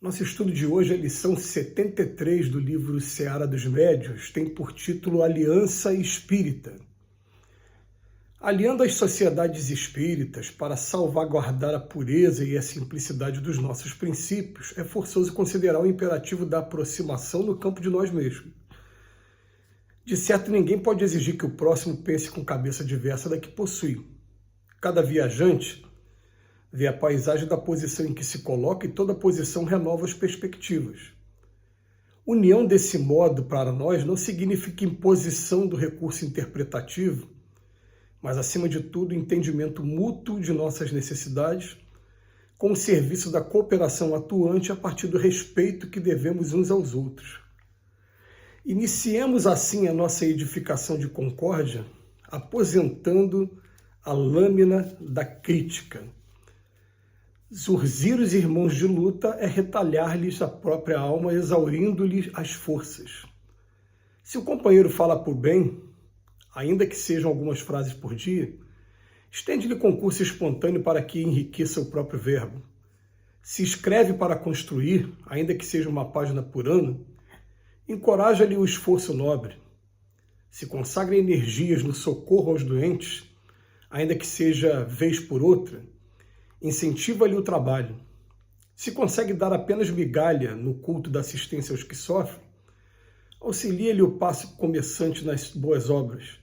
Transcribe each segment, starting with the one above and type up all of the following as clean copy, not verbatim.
Nosso estudo de hoje é a lição 73 do livro Seara dos Médiuns, tem por título Aliança Espírita. Aliando as sociedades espíritas para salvaguardar a pureza e a simplicidade dos nossos princípios, é forçoso considerar o imperativo da aproximação no campo de nós mesmos. De certo, ninguém pode exigir que o próximo pense com cabeça diversa da que possui. Cada viajante vê a paisagem da posição em que se coloca e toda posição renova as perspectivas. União desse modo, para nós, não significa imposição do recurso interpretativo, mas, acima de tudo, entendimento mútuo de nossas necessidades, com o serviço da cooperação atuante a partir do respeito que devemos uns aos outros. Iniciemos assim a nossa edificação de concórdia, aposentando a lâmina da crítica. Zurzir os irmãos de luta é retalhar-lhes a própria alma, exaurindo-lhes as forças. Se o companheiro fala por bem, ainda que sejam algumas frases por dia, estende-lhe concurso espontâneo para que enriqueça o próprio verbo. Se escreve para construir, ainda que seja uma página por ano, encoraja-lhe o esforço nobre. Se consagra energias no socorro aos doentes, ainda que seja vez por outra, incentiva-lhe o trabalho. Se consegue dar apenas migalha no culto da assistência aos que sofrem, auxilia-lhe o passo começante nas boas obras.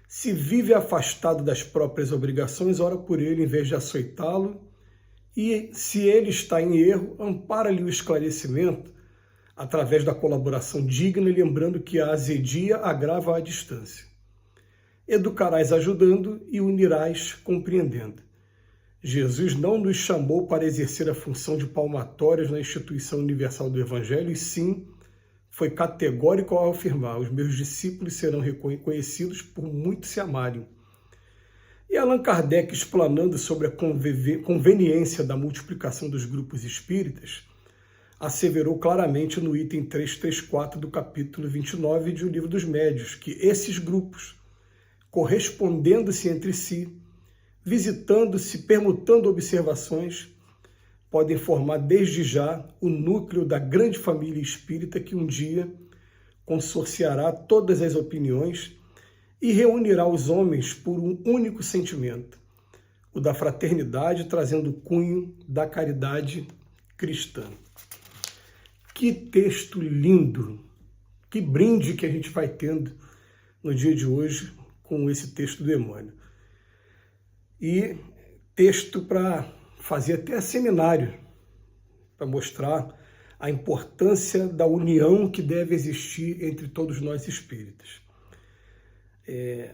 Se vive afastado das próprias obrigações, ora por ele em vez de açoitá-lo, e se ele está em erro, ampara-lhe o esclarecimento através da colaboração digna, lembrando que a azedia agrava a distância. Educarás ajudando e unirás compreendendo. Jesus não nos chamou para exercer a função de palmatórios na instituição universal do Evangelho, e sim foi categórico ao afirmar: os meus discípulos serão reconhecidos por muito se amarem. E Allan Kardec, explanando sobre a conveniência da multiplicação dos grupos espíritas, asseverou claramente no item 334 do capítulo 29 de O Livro dos Médiuns, que esses grupos, correspondendo-se entre si, visitando-se, permutando observações, podem formar desde já o núcleo da grande família espírita que um dia consorciará todas as opiniões e reunirá os homens por um único sentimento, o da fraternidade, trazendo o cunho da caridade cristã. Que texto lindo! Que brinde que a gente vai tendo no dia de hoje com esse texto do Emmanuel. E texto para fazer até seminário, para mostrar a importância da união que deve existir entre todos nós espíritas.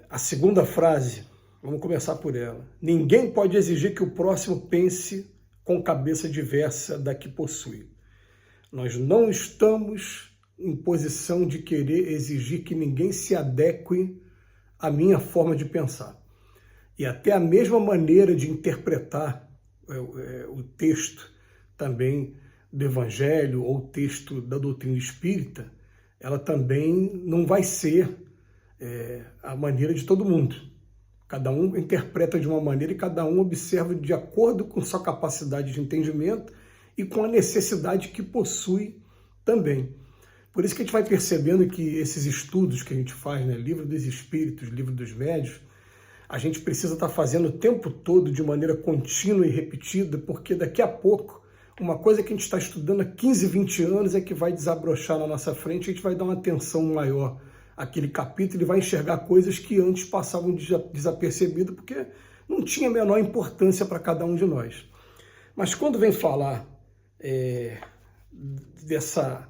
A segunda frase, vamos começar por ela. Ninguém pode exigir que o próximo pense com cabeça diversa da que possui. Nós não estamos em posição de querer exigir que ninguém se adeque à minha forma de pensar. E até a mesma maneira de interpretar o texto também do Evangelho ou o texto da doutrina espírita, ela também não vai ser a maneira de todo mundo. Cada um interpreta de uma maneira e cada um observa de acordo com sua capacidade de entendimento e com a necessidade que possui também. Por isso que a gente vai percebendo que esses estudos que a gente faz, né, Livro dos Espíritos, Livro dos Médiuns, a gente precisa estar fazendo o tempo todo de maneira contínua e repetida, porque daqui a pouco, uma coisa que a gente está estudando há 15, 20 anos é que vai desabrochar na nossa frente, a gente vai dar uma atenção maior àquele capítulo e vai enxergar coisas que antes passavam desapercebidas, porque não tinha a menor importância para cada um de nós. Mas quando vem falar dessa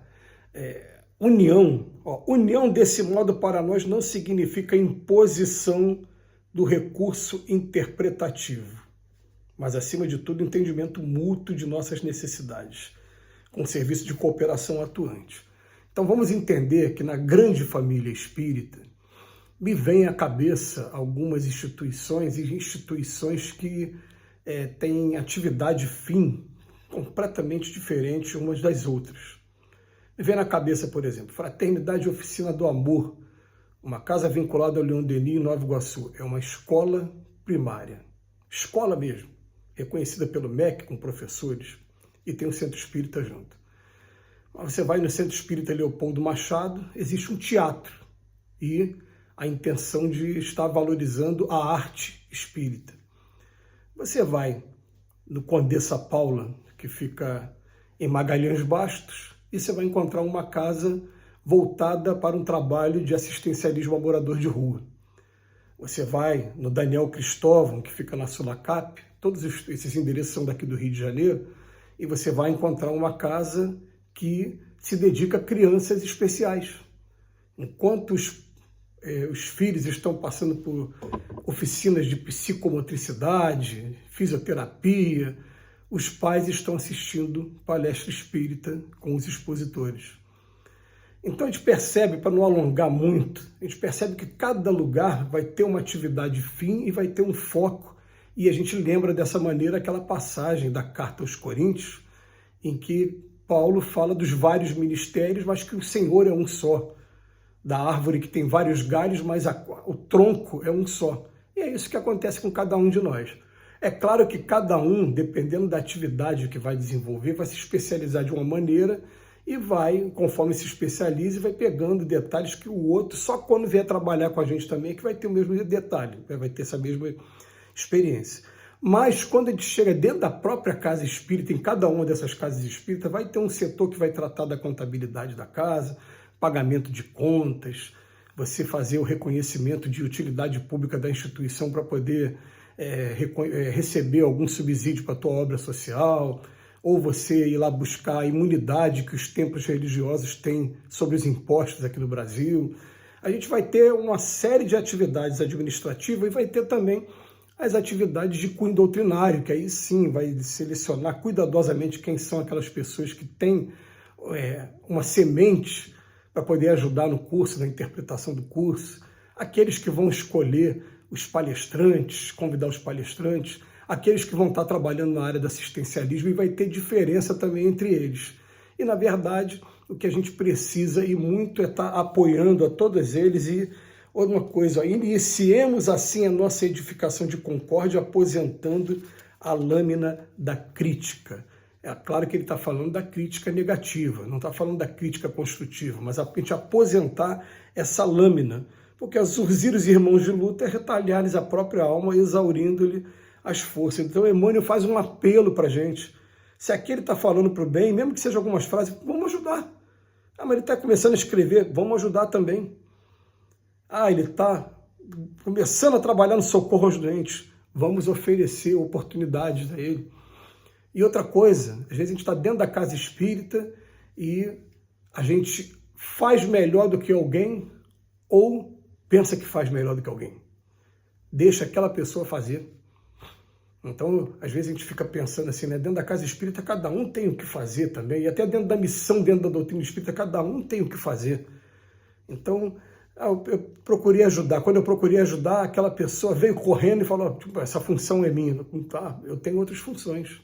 união, união desse modo para nós não significa imposição do recurso interpretativo, mas, acima de tudo, entendimento mútuo de nossas necessidades, com serviço de cooperação atuante. Então vamos entender que na grande família espírita me vem à cabeça algumas instituições que têm atividade fim completamente diferente umas das outras. Me vem na cabeça, por exemplo, Fraternidade e Oficina do Amor, uma casa vinculada ao Leon Denis em Nova Iguaçu. É uma escola primária, escola mesmo, reconhecida pelo MEC com professores, e tem um centro espírita junto. Mas você vai no Centro Espírita Leopoldo Machado, existe um teatro e a intenção de estar valorizando a arte espírita. Você vai no Condessa Paula, que fica em Magalhães Bastos, e você vai encontrar uma casa voltada para um trabalho de assistencialismo a morador de rua. Você vai no Daniel Cristóvão, que fica na Sulacap, todos esses endereços são daqui do Rio de Janeiro, e você vai encontrar uma casa que se dedica a crianças especiais. Enquanto os filhos estão passando por oficinas de psicomotricidade, fisioterapia, os pais estão assistindo palestra espírita com os expositores. Então a gente percebe, para não alongar muito, a gente percebe que cada lugar vai ter uma atividade fim e vai ter um foco. E a gente lembra dessa maneira aquela passagem da Carta aos Coríntios, em que Paulo fala dos vários ministérios, mas que o Senhor é um só. Da árvore que tem vários galhos, mas o tronco é um só. E é isso que acontece com cada um de nós. É claro que cada um, dependendo da atividade que vai desenvolver, vai se especializar de uma maneira e vai, conforme se especializa, vai pegando detalhes que o outro, só quando vier trabalhar com a gente também, é que vai ter o mesmo detalhe, vai ter essa mesma experiência. Mas quando a gente chega dentro da própria casa espírita, em cada uma dessas casas espíritas, vai ter um setor que vai tratar da contabilidade da casa, pagamento de contas, você fazer o reconhecimento de utilidade pública da instituição para poder receber algum subsídio para a tua obra social, ou você ir lá buscar a imunidade que os templos religiosos têm sobre os impostos aqui no Brasil. A gente vai ter uma série de atividades administrativas e vai ter também as atividades de cunho doutrinário, que aí sim vai selecionar cuidadosamente quem são aquelas pessoas que têm uma semente para poder ajudar no curso, na interpretação do curso, aqueles que vão escolher os palestrantes, convidar os palestrantes, aqueles que vão estar trabalhando na área do assistencialismo, e vai ter diferença também entre eles. E, na verdade, o que a gente precisa e muito é estar apoiando a todos eles. E outra coisa, iniciemos assim a nossa edificação de concórdia, aposentando a lâmina da crítica. É claro que ele está falando da crítica negativa, não está falando da crítica construtiva, mas a gente aposentar essa lâmina, porque exorcir os irmãos de luta é retalhar-lhes a própria alma, exaurindo-lhe as forças. Então Emmanuel faz um apelo para a gente. Se aquele está falando para o bem, mesmo que sejam algumas frases, vamos ajudar. Ah, mas ele está começando a escrever, vamos ajudar também. Ah, ele está começando a trabalhar no socorro aos doentes, vamos oferecer oportunidades a ele. E outra coisa, às vezes a gente está dentro da casa espírita e a gente faz melhor do que alguém ou pensa que faz melhor do que alguém. Deixa aquela pessoa fazer. Então, às vezes a gente fica pensando assim, né? Dentro da casa espírita cada um tem o que fazer também, e até dentro da missão, dentro da doutrina espírita, cada um tem o que fazer. Então, eu procurei ajudar. Quando eu procurei ajudar, aquela pessoa veio correndo e falou, tipo, essa função é minha. Tá, eu tenho outras funções.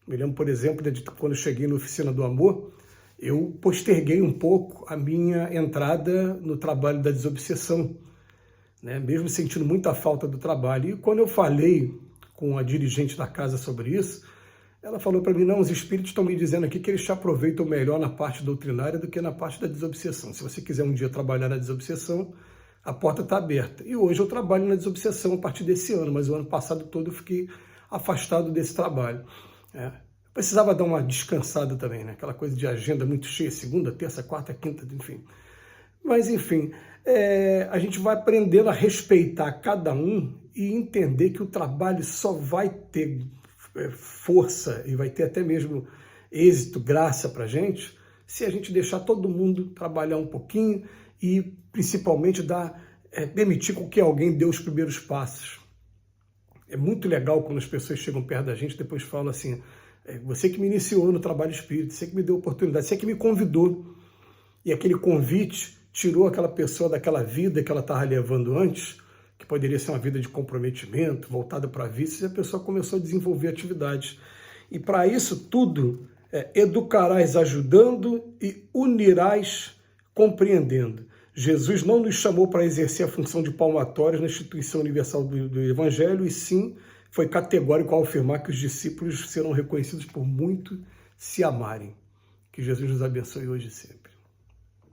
Me lembro, por exemplo, de quando eu cheguei na Oficina do Amor, eu posterguei um pouco a minha entrada no trabalho da desobsessão, né? Mesmo sentindo muita falta do trabalho. E quando eu falei com a dirigente da casa sobre isso, ela falou para mim, não, os espíritos estão me dizendo aqui que eles te aproveitam melhor na parte doutrinária do que na parte da desobsessão. Se você quiser um dia trabalhar na desobsessão, a porta está aberta. E hoje eu trabalho na desobsessão a partir desse ano, mas o ano passado todo eu fiquei afastado desse trabalho. Eu precisava dar uma descansada também, né? Aquela coisa de agenda muito cheia, segunda, terça, quarta, quinta, enfim. Mas, enfim, a gente vai aprendendo a respeitar cada um e entender que o trabalho só vai ter força e vai ter até mesmo êxito, graça para a gente, se a gente deixar todo mundo trabalhar um pouquinho e, principalmente, permitir com que alguém dê os primeiros passos. É muito legal quando as pessoas chegam perto da gente e depois falam assim, você que me iniciou no trabalho espírita, você que me deu oportunidade, você que me convidou. E aquele convite tirou aquela pessoa daquela vida que ela estava levando antes, que poderia ser uma vida de comprometimento, voltada para vícios, e a pessoa começou a desenvolver atividades. E para isso tudo, educarás ajudando e unirás compreendendo. Jesus não nos chamou para exercer a função de palmatórios na instituição universal do Evangelho, e sim foi categórico ao afirmar que os discípulos serão reconhecidos por muito se amarem. Que Jesus nos abençoe hoje e sempre.